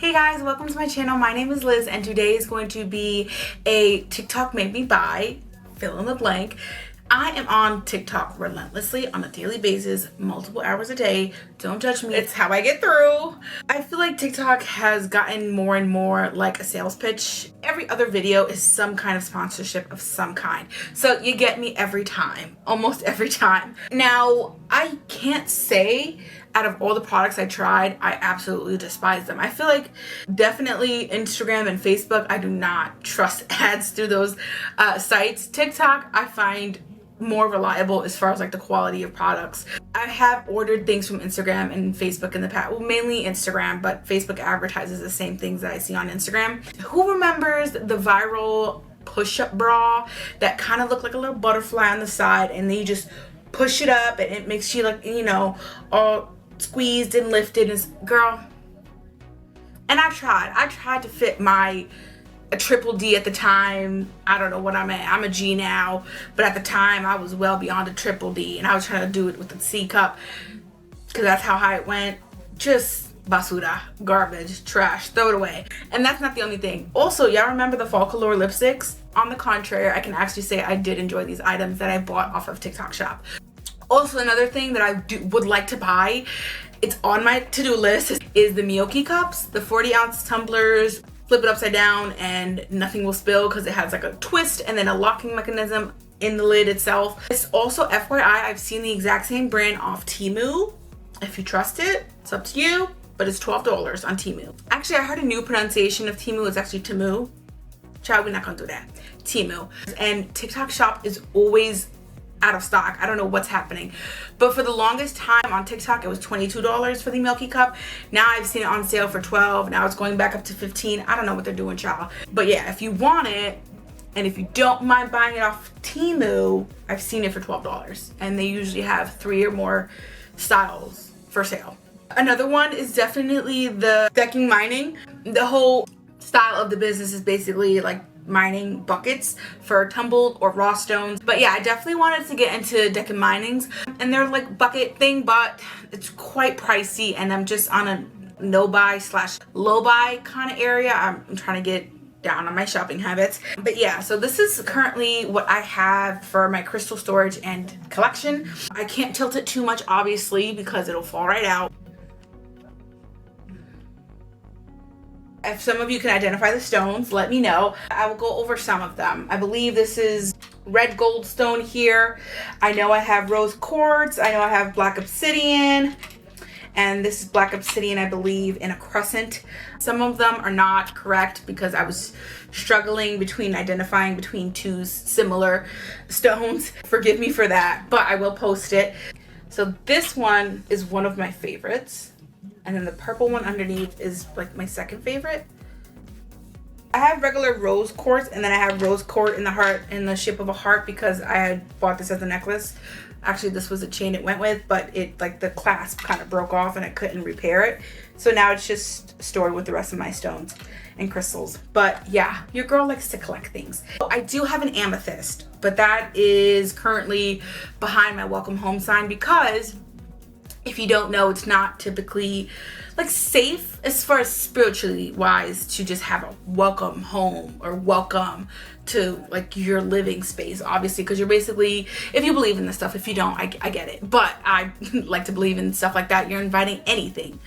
Hey guys, welcome to my channel. My name is Liz and today is going to be a TikTok made me buy, fill in the blank. I am on TikTok relentlessly on a daily basis, multiple hours a day. Don't judge me, it's how I get through. I feel like TikTok has gotten more and more like a sales pitch. Every other video is some kind of sponsorship of some kind. So you get me every time, almost every time. Now, I can't say out of all the products I tried, I absolutely despise them. I feel like definitely Instagram and Facebook, I do not trust ads through those sites. TikTok, I find more reliable as far as like the quality of products. I have ordered things from Instagram and Facebook in the past, well mainly Instagram, but Facebook advertises the same things that I see on Instagram. Who remembers the viral push-up bra that kind of looked like a little butterfly on the side and then you just push it up and it makes you like, you know, all squeezed and lifted and girl. And I tried to fit a triple D at the time. I don't know what I'm at. I'm a G now, but at the time I was well beyond a triple D and I was trying to do it with the C cup because that's how high it went. Just basura, garbage, trash, throw it away. And that's not the only thing. Also, y'all remember the fall color lipsticks? On the contrary, I can actually say I did enjoy these items that I bought off of TikTok shop. Also, another thing that I would like to buy, it's on my to-do list, is the Meoky cups, the 40-ounce tumblers. Flip it upside down and nothing will spill because it has like a twist and then a locking mechanism in the lid itself. It's also FYI, I've seen the exact same brand off Temu. If you trust it, it's up to you, but it's $12 on Temu. Actually, I heard a new pronunciation of Temu. It's actually Temu. Child, we're not gonna do that. Temu. And TikTok shop is always out of stock. I don't know what's happening, but for the longest time on TikTok it was $22 for the Meoky cup. Now I've seen it on sale for $12. Now it's going back up to $15. I don't know what they're doing, child, but yeah, if you want it and if you don't mind buying it off Temu, I've seen it for $12 and they usually have 3 or more styles for sale. Another one is definitely the Declan Mining. The whole style of the business is basically like mining buckets for tumbled or raw stones. But yeah, I definitely wanted to get into Declan Minings and they're like bucket thing, but it's quite pricey and I'm just on a no buy / low buy kind of area. I'm trying to get down on my shopping habits. But yeah, so this is currently what I have for my crystal storage and collection. I can't tilt it too much obviously because it'll fall right out. If some of you can identify the stones, let me know. I will go over some of them. I believe this is red gold stone here. I know I have rose quartz. I know I have black obsidian. And this is black obsidian, I believe, in a crescent. Some of them are not correct because I was struggling between identifying between two similar stones. Forgive me for that, but I will post it. So this one is one of my favorites. And then the purple one underneath is like my second favorite. I have regular rose quartz and then I have rose quartz in the heart, in the shape of a heart, because I had bought this as a necklace. Actually, this was a chain it went with, but it like the clasp kind of broke off and I couldn't repair it. So now it's just stored with the rest of my stones and crystals. But yeah, your girl likes to collect things. I do have an amethyst, but that is currently behind my welcome home sign because if you don't know, it's not typically like safe as far as spiritually wise to just have a welcome home or welcome to like your living space, obviously, because you're basically, if you believe in this stuff, if you don't, I get it, but I like to believe in stuff like that. You're inviting anything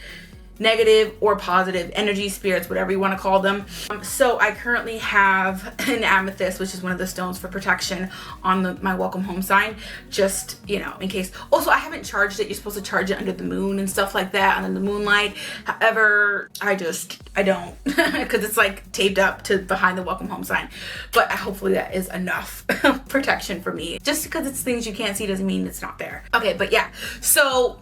negative or positive energy, spirits, whatever you want to call them. So I currently have an amethyst, which is one of the stones for protection on my welcome home sign, just, you know, in case. Also, I haven't charged it. You're supposed to charge it under the moon and stuff like that, under the moonlight. However, I don't because it's like taped up to behind the welcome home sign, but hopefully that is enough protection for me. Just because it's things you can't see doesn't mean it's not there. Okay, but yeah, so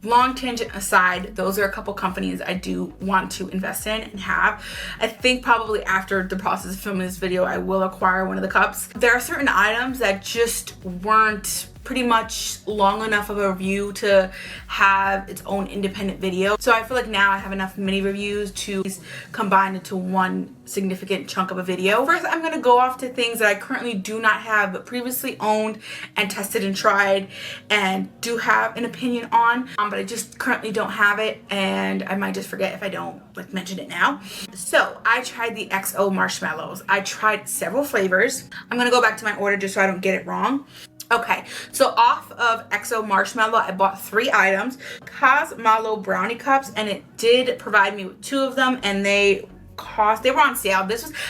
long tangent aside, those are a couple companies I do want to invest in and have. I think probably after the process of filming this video, I will acquire one of the cups. There are certain items that just weren't pretty much long enough of a review to have its own independent video. So I feel like now I have enough mini reviews to combine into one significant chunk of a video. First, I'm gonna go off to things that I currently do not have but previously owned and tested and tried and do have an opinion on, but I just currently don't have it, and I might just forget if I don't like mention it now. So I tried the XO marshmallows. I tried several flavors. I'm gonna go back to my order just so I don't get it wrong. Okay, so off of XO Marshmallow, I bought 3 items. Cosmallow brownie cups, and it did provide me with 2 of them, and they were on sale.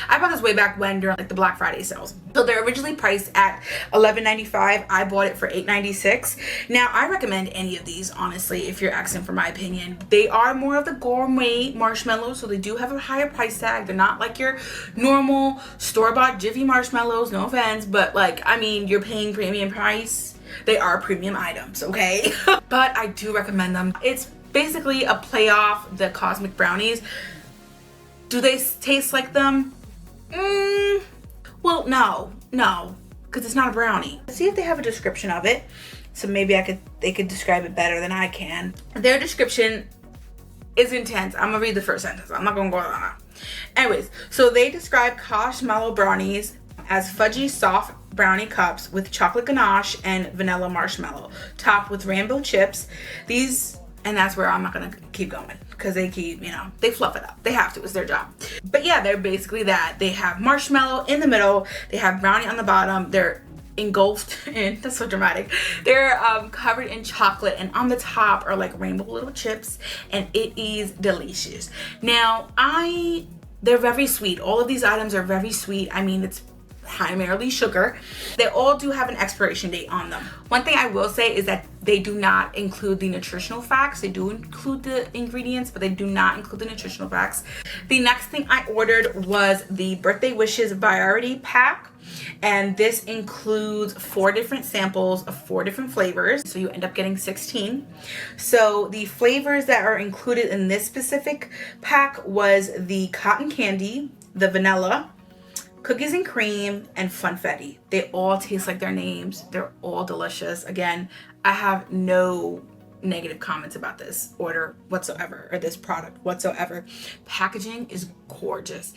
I bought this way back when during like the Black Friday sales. So they're originally priced at $11.95. I bought it for $8.96. Now I recommend any of these, honestly, if you're asking for my opinion. They are more of the gourmet marshmallows, so they do have a higher price tag. They're not like your normal store-bought Jiffy marshmallows, no offense, but like, I mean, you're paying premium price. They are premium items, okay? But I do recommend them. It's basically a play off the Cosmic Brownies. Do they taste like them? Well, no, because it's not a brownie. Let's see if they have a description of it. So maybe they could describe it better than I can. Their description is intense. I'm gonna read the first sentence. I'm not gonna go on. Anyways, so they describe Cosmallow brownies as fudgy soft brownie cups with chocolate ganache and vanilla marshmallow, topped with rainbow chips. And that's where I'm not gonna keep going because they keep, they fluff it up. They have to, it's their job. But yeah, they're basically that. They have marshmallow in the middle, they have brownie on the bottom, they're engulfed in, that's so dramatic. They're covered in chocolate, and on the top are like rainbow little chips, and it is delicious. Now, they're very sweet. All of these items are very sweet. I mean, it's primarily sugar. They all do have an expiration date on them. One thing I will say is that they do not include the nutritional facts. They do include the ingredients, but they do not include the nutritional facts. The next thing I ordered was the Birthday Wishes Variety Pack, and this includes 4 different samples of 4 different flavors, so you end up getting 16. So the flavors that are included in this specific pack was the cotton candy, the vanilla, cookies and cream, and funfetti. They all taste like their names. They're all delicious. Again, I have no negative comments about this order whatsoever, or this product whatsoever. Packaging is gorgeous.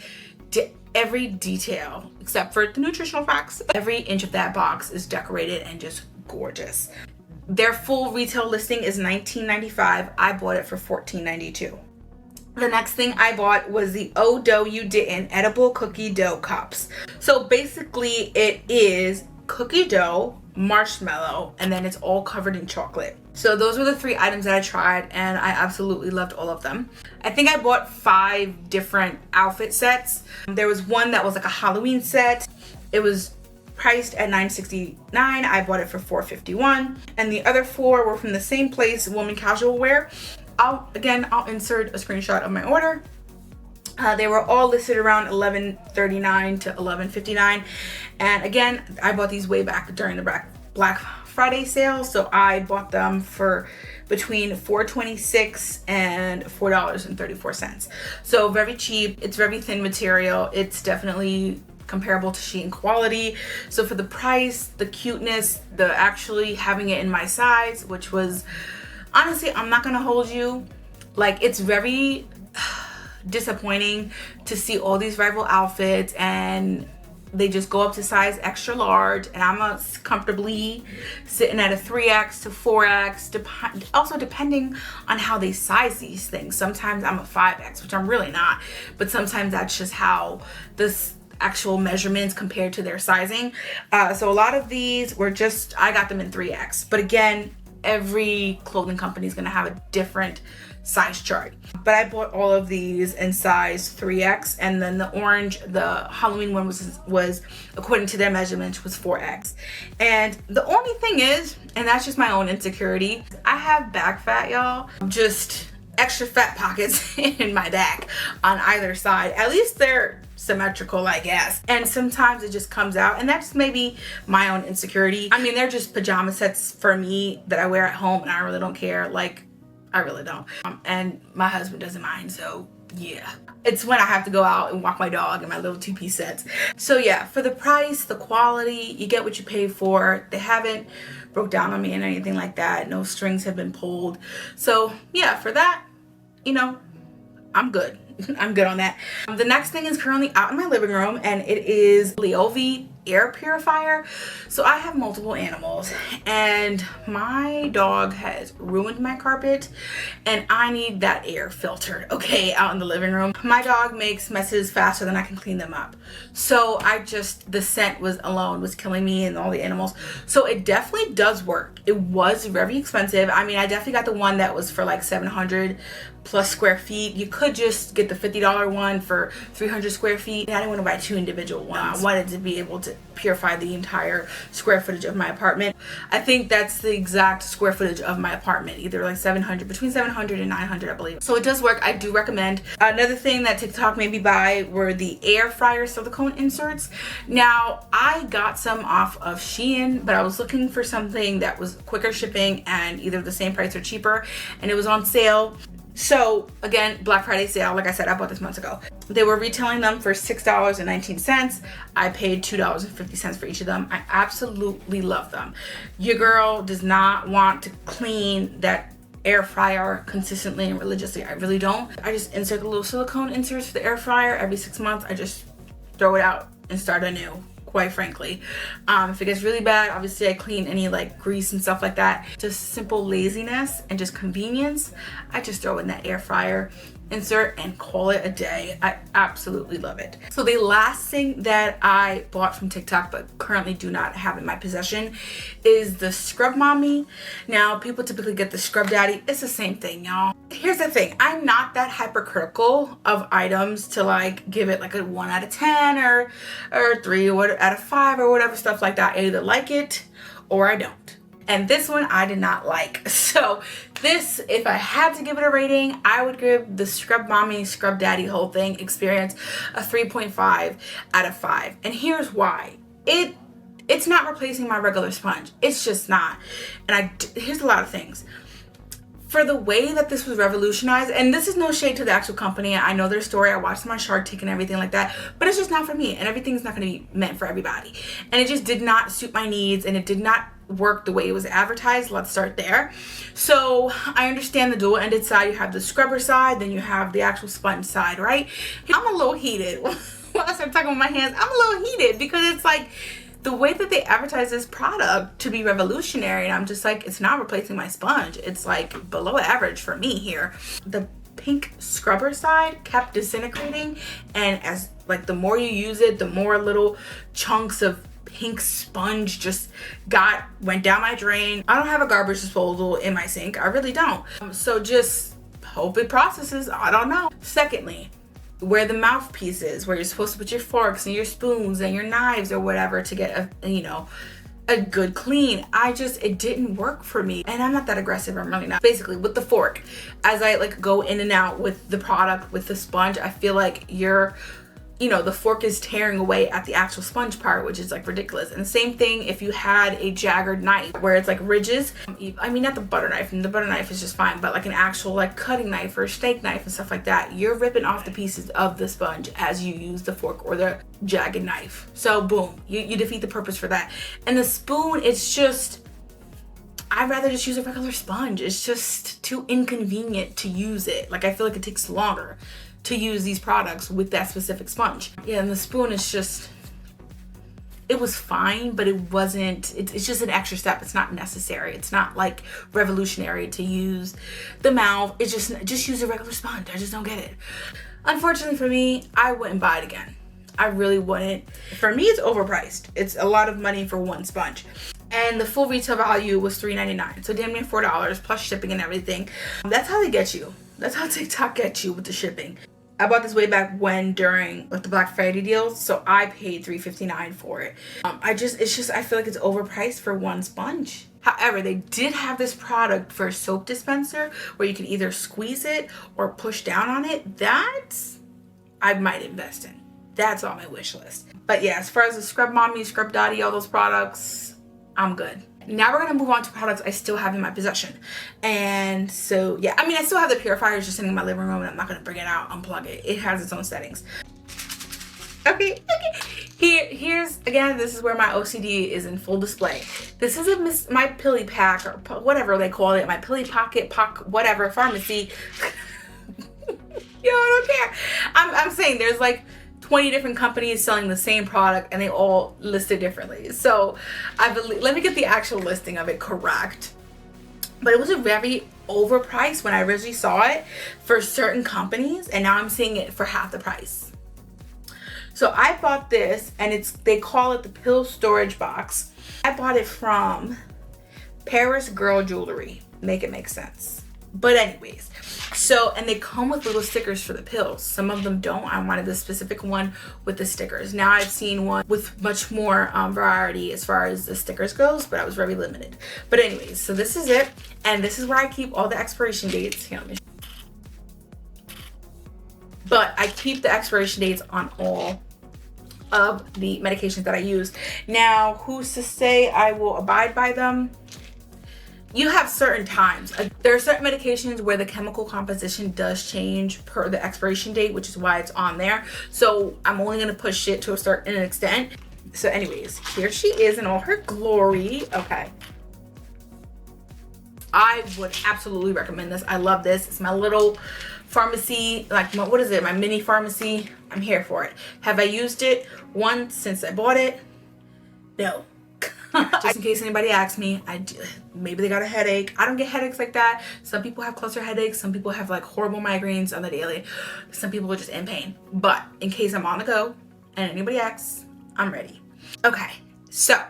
Every detail, except for the nutritional facts, every inch of that box is decorated and just gorgeous. Their full retail listing is $19.95. I bought it for $14.92. The next thing I bought was the Oh Dough You Didn't edible cookie dough cups. So basically it is cookie dough, marshmallow, and then it's all covered in chocolate. So those were the 3 items that I tried, and I absolutely loved all of them. I think I bought 5 different outfit sets. There was one that was like a Halloween set. It was priced at $9.69. I bought it for $4.51. And the other 4 were from the same place, woman casual wear. I'll insert a screenshot of my order. They were all listed around $11.39 to $11.59. And again, I bought these way back during the Black Friday sale. So I bought them for between $4.26 and $4.34. So very cheap. It's very thin material. It's definitely comparable to Shein quality. So for the price, the cuteness, the actually having it in my size, which was, honestly, I'm not gonna hold you, like, it's very disappointing to see all these rival outfits and they just go up to size extra large, and I'm comfortably sitting at a 3X to 4X, also depending on how they size these things. Sometimes I'm a 5X, which I'm really not, but sometimes that's just how this actual measurements compared to their sizing. So a lot of these were just, I got them in 3X, but again, every clothing company is going to have a different size chart. But I bought all of these in size 3X, and then the orange, the Halloween one was according to their measurements, was 4X. And the only thing is, and that's just my own insecurity, I have back fat, y'all. Just extra fat pockets in my back on either side. At least they're symmetrical, I guess. And sometimes it just comes out, and that's maybe my own insecurity. I mean, they're just pajama sets for me that I wear at home, and I really don't care. Like, I really don't. And my husband doesn't mind, so yeah, it's when I have to go out and walk my dog in my little 2-piece sets. So yeah, for the price, the quality, you get what you pay for. They haven't broke down on me and anything like that. No strings have been pulled. So yeah, for that, you know, I'm good. I'm good on that. The next thing is currently out in my living room, and it is Levoit Air Purifier. So I have multiple animals, and my dog has ruined my carpet, and I need that air filtered, okay, out in the living room. My dog makes messes faster than I can clean them up. So the scent alone was killing me and all the animals. So it definitely does work. It was very expensive. I mean, I definitely got the one that was for like 700 plus square feet. You could just get the $50 one for 300 square feet. I didn't want to buy 2 individual ones. I wanted to be able to purify the entire square footage of my apartment. I think that's the exact square footage of my apartment, either like 700, between 700 and 900, I believe. So it does work. I do recommend. Another thing that TikTok made me buy were the air fryer silicone inserts. Now, I got some off of Shein, but I was looking for something that was quicker shipping and either the same price or cheaper, and it was on sale. So again, Black Friday sale, like I said, I bought this months ago. They were retailing them for $6.19. I paid $2.50 for each of them. I absolutely love them. Your girl does not want to clean that air fryer consistently and religiously. I really don't. I just insert the little silicone inserts for the air fryer every 6 months. I just throw it out and start anew, quite frankly. If it gets really bad, obviously I clean any like grease and stuff like that. Just simple laziness and just convenience, I just throw in that air fryer insert and call it a day. I absolutely love it. So the last thing that I bought from TikTok but currently do not have in my possession is the Scrub Mommy. Now, people typically get the Scrub Daddy. It's the same thing, y'all. Here's the thing. I'm not that hypercritical of items to like give it like a 1 out of 10 or 3 out of 5 or whatever, stuff like that. I either like it or I don't. And this one I did not like. So this, if I had to give it a rating, I would give the Scrub Mommy, Scrub Daddy whole thing experience a 3.5 out of 5. And here's why. It's not replacing my regular sponge. It's just not. And here's a lot of things. For the way that this was revolutionized, and this is no shade to the actual company. I know their story. I watched them on Shark Tank and everything like that, but it's just not for me, and everything's not going to be meant for everybody. And it just did not suit my needs, and it did not work the way it was advertised. Let's start there. So I understand the dual-ended side. You have the scrubber side, then you have the actual sponge side, right? I'm a little heated. When I start talking with my hands, I'm a little heated because it's like the way that they advertise this product to be revolutionary, and I'm just like, it's not replacing my sponge. It's like below average for me here. The pink scrubber side kept disintegrating, and as like the more you use it, the more little chunks of pink sponge just went down my drain. I don't have a garbage disposal in my sink. I really don't. So just hope it processes. I don't know. Secondly, where the mouthpiece is, where you're supposed to put your forks and your spoons and your knives or whatever to get a good clean, it didn't work for me. And I'm not that aggressive, I'm really not. Basically, with the fork, as I like go in and out with the product, with the sponge, I feel like the fork is tearing away at the actual sponge part, which is like ridiculous. And the same thing if you had a jaggered knife where it's like ridges. I mean, not the butter knife, and the butter knife is just fine, but like an actual like cutting knife or steak knife and stuff like that, you're ripping off the pieces of the sponge as you use the fork or the jagged knife. So boom, you defeat the purpose for that. And the spoon, it's just, I'd rather just use a regular sponge. It's just too inconvenient to use it. Like I feel like it takes longer to use these products with that specific sponge. Yeah, and the spoon is just, it was fine, but it's just an extra step. It's not necessary. It's not like revolutionary to use the mouth. It's just use a regular sponge. I just don't get it. Unfortunately for me, I wouldn't buy it again. I really wouldn't. For me, it's overpriced. It's a lot of money for one sponge. And the full retail value was $3.99. So damn near $4 plus shipping and everything. That's how they get you. That's how TikTok gets you with the shipping. I bought this way back when during like the Black Friday deals, so I paid $3.59 for it. I feel like it's overpriced for one sponge. However, they did have this product for a soap dispenser where you can either squeeze it or push down on it. That's I might invest in. That's on my wish list. But yeah, as far as the Scrub Mommy, Scrub Daddy, all those products, I'm good. Now we're gonna move on to products I still have in my possession. And so yeah, I mean, I still have the purifier, it's just sitting in my living room and I'm not gonna bring it out, unplug it. It has its own settings. Okay. Here's again, this is where my OCD is in full display. This is my Pilly Pack, or whatever they call it, my Pilly Pocket, whatever, pharmacy. Yo, I don't care. I'm saying there's like 20 different companies selling the same product and they all list it differently. So let me get the actual listing of it correct. But it was a very overpriced when I originally saw it for certain companies, and now I'm seeing it for half the price. So I bought this, and they call it the pill storage box. I bought it from Paris Girl Jewelry. Make it make sense. But anyways, so, and they come with little stickers for the pills. Some of them don't. I wanted the specific one with the stickers. Now I've seen one with much more variety as far as the stickers goes, but I was very limited. But anyways, so this is it. And this is where I keep all the expiration dates. Here, let me show you. But I keep the expiration dates on all of the medications that I use. Now, who's to say I will abide by them? You have certain times. There are certain medications where the chemical composition does change per the expiration date, which is why it's on there. So I'm only gonna push it to a certain extent. So anyways, here she is in all her glory. Okay. I would absolutely recommend this. I love this. It's my little pharmacy, like what is it? My mini pharmacy. I'm here for it. Have I used it once since I bought it? No. Just in case anybody asks me, maybe they got a headache. I don't get headaches like that. Some people have cluster headaches. Some people have like horrible migraines on the daily. Some people are just in pain. But in case I'm on the go and anybody asks, I'm ready. Okay, so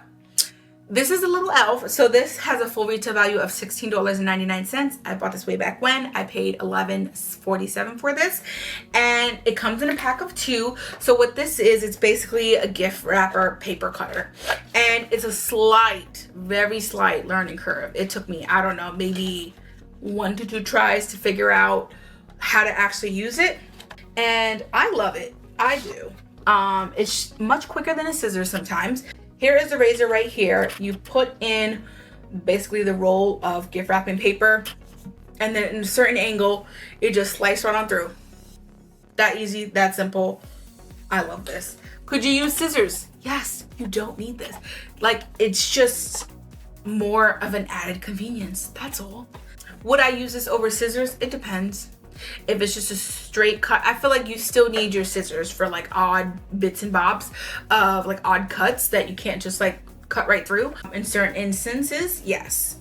this is a little elf. So this has a full retail value of $16.99. I bought this way back when. I paid $11.47 for this. And it comes in a pack of 2. So what this is, it's basically a gift wrapper paper cutter. And it's a slight, very slight learning curve. It took me, I don't know, maybe 1 to 2 tries to figure out how to actually use it. And I love it. I do. It's much quicker than a scissor sometimes. Here is the razor right here. You put in basically the roll of gift wrapping paper, and then in a certain angle, it just slices right on through. That easy, that simple. I love this. Could you use scissors? Yes, you don't need this. Like, it's just more of an added convenience, that's all. Would I use this over scissors? It depends. If it's just a straight cut, I feel like you still need your scissors for like odd bits and bobs of like odd cuts that you can't just like cut right through. In certain instances, yes,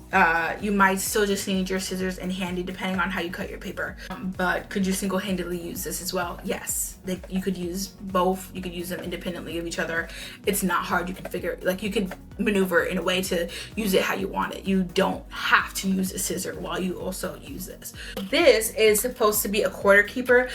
you might still just need your scissors in handy depending on how you cut your paper. But could you single-handedly use this as well? Yes, you could use both. You could use them independently of each other. It's not hard. You can figure, like, you can maneuver in a way to use it how you want it. You don't have to use a scissor while you also use this. This is supposed to be a quarter keeper.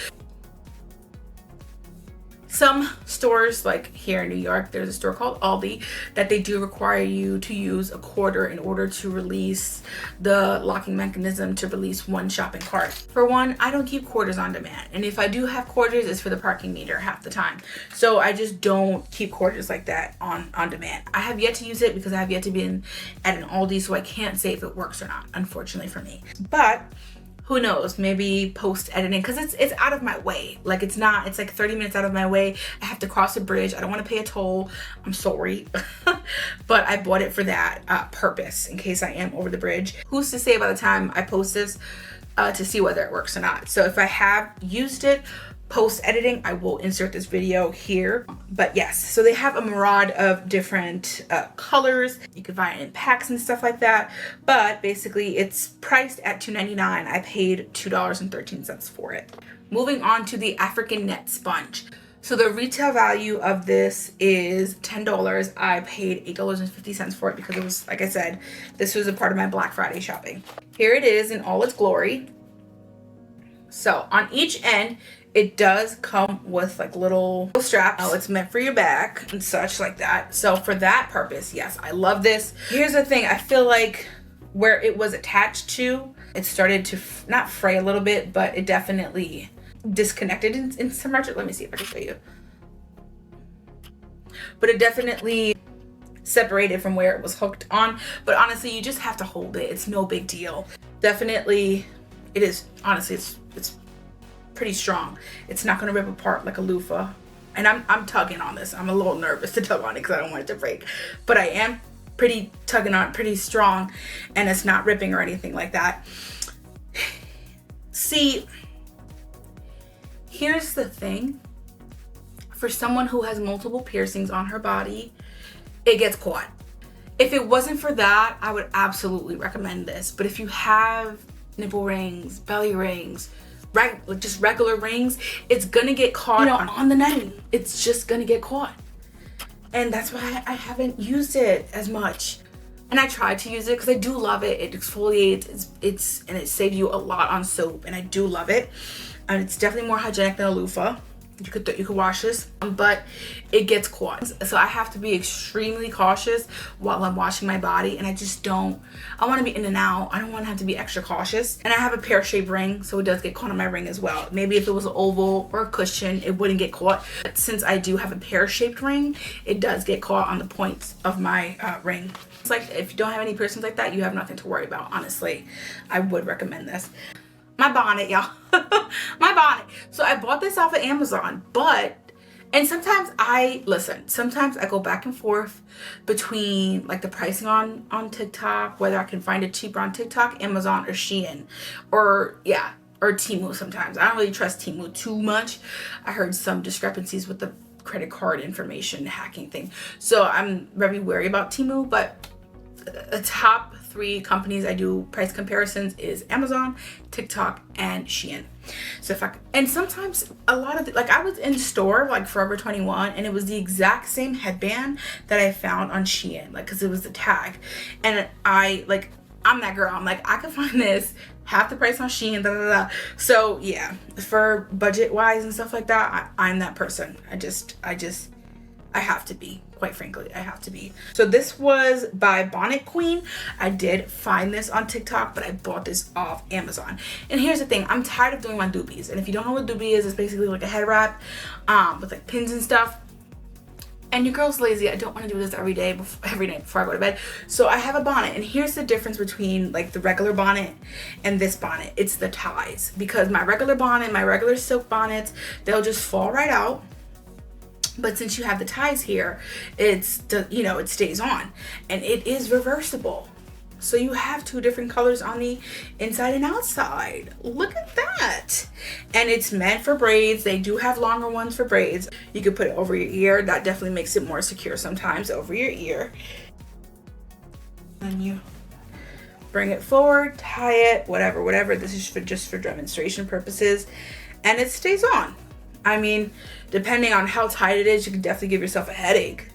Some stores, like here in New York, there's a store called Aldi that they do require you to use a quarter in order to release the locking mechanism to release one shopping cart. For one, I don't keep quarters on demand. And if I do have quarters, it's for the parking meter half the time. So I just don't keep quarters like that on demand. I have yet to use it because I have yet to be at an Aldi, so I can't say if it works or not, unfortunately for me. But who knows, maybe post editing, because it's out of my way. Like, it's like 30 minutes out of my way. I have to cross a bridge. I don't want to pay a toll. I'm sorry. But I bought it for that purpose, in case I am over the bridge. Who's to say by the time I post this to see whether it works or not. So if I have used it post editing, I will insert this video here. But yes, so they have a myriad of different colors. You can buy it in packs and stuff like that. But basically it's priced at $2.99. I paid $2.13 for it. Moving on to the African Net Sponge. So the retail value of this is $10. I paid $8.50 for it because it was, like I said, this was a part of my Black Friday shopping. Here it is in all its glory. So on each end, it does come with like little straps. Oh, it's meant for your back and such like that. So for that purpose, yes, I love this. Here's the thing. I feel like where it was attached to, it started to not fray a little bit, but it definitely disconnected in some region. Let me see if I can show you. But it definitely separated from where it was hooked on. But honestly, you just have to hold it. It's no big deal. Definitely, it is, honestly, it's pretty strong. It's not gonna rip apart like a loofah. And I'm tugging on this. I'm a little nervous to tug on it because I don't want it to break. But I am tugging on it pretty strong, and it's not ripping or anything like that. See, here's the thing. For someone who has multiple piercings on her body, it gets caught. If it wasn't for that, I would absolutely recommend this. But if you have nipple rings, belly rings, just regular rings, it's gonna get caught on the netting. It's just gonna get caught. And that's why I haven't used it as much. And I tried to use it because I do love it. It exfoliates, and it saves you a lot on soap, and I do love it. And it's definitely more hygienic than a loofah. You could wash this, but it gets caught. So I have to be extremely cautious while I'm washing my body, and I just don't. I want to be in and out. I don't want to have to be extra cautious. And I have a pear-shaped ring, so it does get caught on my ring as well. Maybe if it was an oval or a cushion, it wouldn't get caught. But since I do have a pear-shaped ring, it does get caught on the points of my ring. It's like if you don't have any piercings like that, you have nothing to worry about. Honestly, I would recommend this. My bonnet, y'all. My bonnet. So I bought this off of Amazon, and sometimes sometimes I go back and forth between like the pricing on TikTok, whether I can find it cheaper on TikTok, Amazon, or Shein, or Temu sometimes. I don't really trust Temu too much. I heard some discrepancies with the credit card information hacking thing. So I'm very wary about Temu, but the top 3 companies I do price comparisons is Amazon, TikTok, and Shein. So and sometimes a lot of I was in store like Forever 21, and it was the exact same headband that I found on Shein, because it was the tag, and I'm that girl. I'm like, I can find this half the price on Shein, da da da. So yeah, for budget wise and stuff like that, I'm that person. I have to be. Quite frankly, I have to be. So this was by Bonnet Queen. I did find this on TikTok, but I bought this off Amazon. And here's the thing, I'm tired of doing my doobies. And if you don't know what doobie is, it's basically like a head wrap with like pins and stuff. And your girl's lazy. I don't want to do this every night before I go to bed. So I have a bonnet, and here's the difference between like the regular bonnet and this bonnet. It's the ties, because my regular bonnet, my regular silk bonnets, they'll just fall right out. But since you have the ties here, it stays on, and it is reversible. So you have 2 different colors on the inside and outside. Look at that. And it's meant for braids. They do have longer ones for braids. You could put it over your ear. That definitely makes it more secure sometimes, over your ear. And you bring it forward, tie it, whatever. This is just for demonstration purposes, and it stays on. I mean, depending on how tight it is, you can definitely give yourself a headache.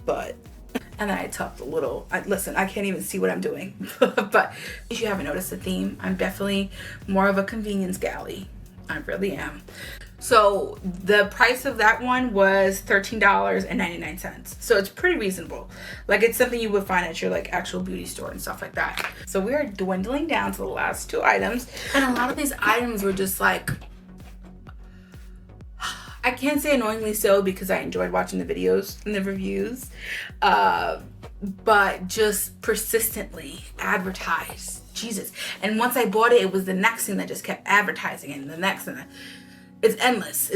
And then I tucked a little. Listen, I can't even see what I'm doing. But if you haven't noticed the theme, I'm definitely more of a convenience galley. I really am. So the price of that one was $13.99. So it's pretty reasonable. Like, it's something you would find at your like actual beauty store and stuff like that. So we are dwindling down to the last 2 items. And a lot of these items were just like, I can't say annoyingly so, because I enjoyed watching the videos and the reviews, but just persistently advertised. Jesus. And once I bought it, it was the next thing that just kept advertising, and the next thing. It's endless.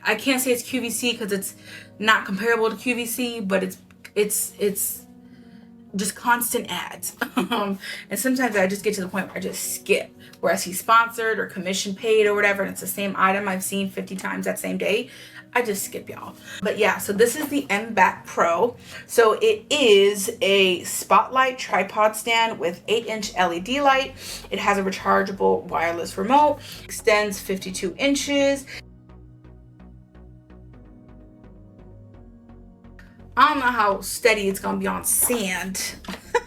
I can't say it's QVC because it's not comparable to QVC, but it's just constant ads. And sometimes I just get to the point where I just skip, where I see sponsored or commission paid or whatever, and it's the same item I've seen 50 times that same day. I just skip, y'all. But yeah, so this is the Mybat Pro. So it is a spotlight tripod stand with 8-inch LED light. It has a rechargeable wireless remote, extends 52 inches. I don't know how steady it's gonna be on sand,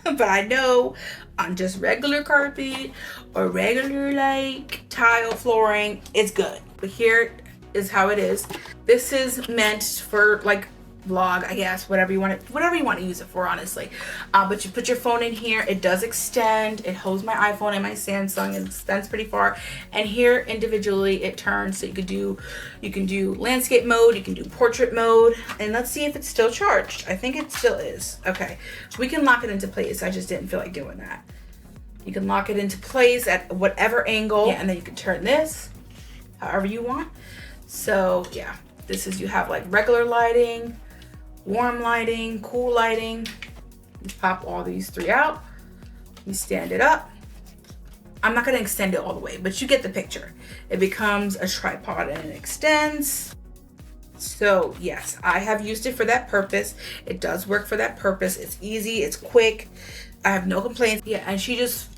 but I know on just regular carpet or regular like tile flooring, it's good. But here is how it is. This is meant for like vlog, I guess, whatever you want to use it for, honestly. But you put your phone in here. It does extend. It holds my iPhone and my Samsung. It extends pretty far. And here individually it turns, so you can do landscape mode, you can do portrait mode, and let's see if it's still charged. I think it still is. Okay, so we can lock it into place. I just didn't feel like doing that. You can lock it into place at whatever angle, and then you can turn this however you want. So yeah, this is, you have like regular lighting, warm lighting, cool lighting. You pop all these three out, you stand it up. I'm not going to extend it all the way, but you get the picture. It becomes a tripod and it extends. So yes, I have used it for that purpose. It does work for that purpose. It's easy, it's quick. I have no complaints. Yeah, and she just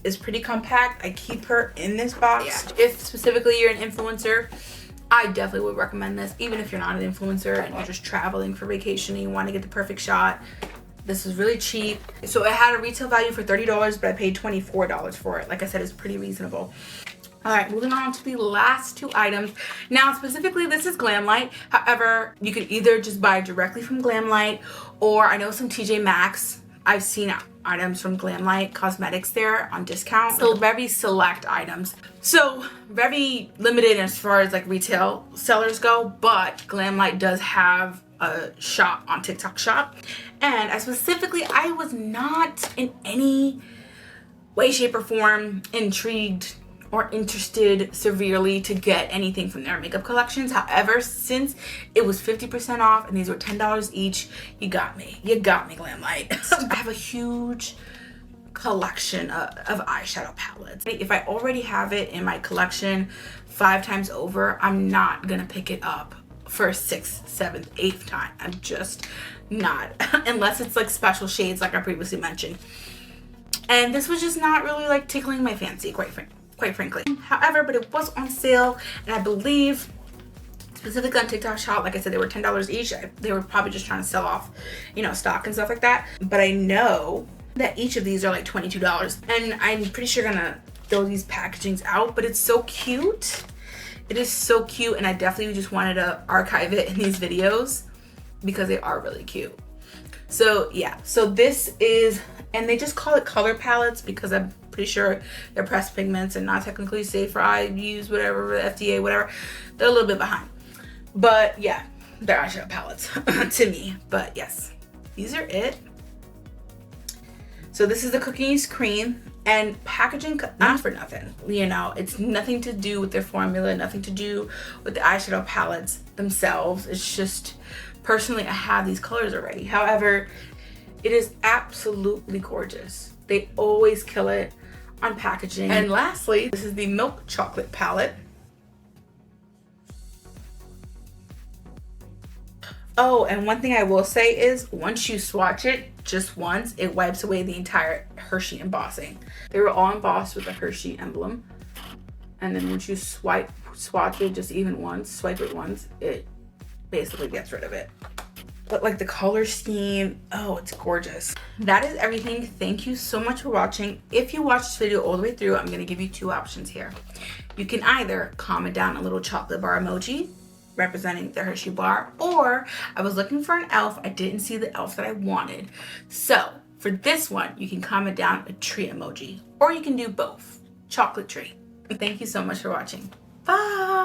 is pretty compact. I keep her in this box. Yeah. If specifically you're an influencer, I definitely would recommend this. Even if you're not an influencer and you're just traveling for vacation and you want to get the perfect shot, this is really cheap. So it had a retail value for $30, but I paid $24 for it. Like I said, it's pretty reasonable. All right, moving on to the last two items. Now, specifically, this is Glamlite. However, you could either just buy directly from Glamlite, or I know some TJ Maxx, I've seen items from Glamlite Cosmetics there on discount. So very select items. So very limited as far as like retail sellers go, but Glamlite does have a shop on TikTok shop. And I was not in any way, shape, or form intrigued or interested severely to get anything from their makeup collections. However, since it was 50% off and these were $10 each, you got me. You got me, Glamlite. I have a huge collection of eyeshadow palettes. If I already have it in my collection 5 times over, I'm not gonna pick it up for a 6th, 7th, 8th time. I'm just not, unless it's like special shades like I previously mentioned. And this was just not really like tickling my fancy, quite frankly. However, but it was on sale, and I believe specifically on TikTok shop, like I said, they were $10 each. They were probably just trying to sell off, you know, stock and stuff like that. But I know that each of these are like $22, and I'm pretty sure gonna throw these packagings out, but it's so cute. It is so cute, and I definitely just wanted to archive it in these videos because they are really cute. So yeah, so this is, and they just call it color palettes because I'm pretty sure they're pressed pigments and not technically safe for eye use, whatever, FDA, whatever. They're a little bit behind. But yeah, they're eyeshadow palettes to me. But yes, these are it. So this is the cookies cream, and packaging, not for nothing. You know, it's nothing to do with their formula, nothing to do with the eyeshadow palettes themselves. It's just, personally, I have these colors already. However, it is absolutely gorgeous. They always kill it on packaging. And lastly, this is the milk chocolate palette. Oh, and one thing I will say is once you swatch it just once, it wipes away the entire Hershey embossing. They were all embossed with the Hershey emblem. And then once you swatch it just even once, swipe it once, it basically gets rid of it. But like the color scheme, oh, it's gorgeous. That is everything. Thank you so much for watching. If you watched this video all the way through, I'm gonna give you 2 options here. You can either comment down a little chocolate bar emoji representing the Hershey bar, or I was looking for an elf. I didn't see the elf that I wanted. So for this one, you can comment down a tree emoji, or you can do both, chocolate tree. Thank you so much for watching. Bye.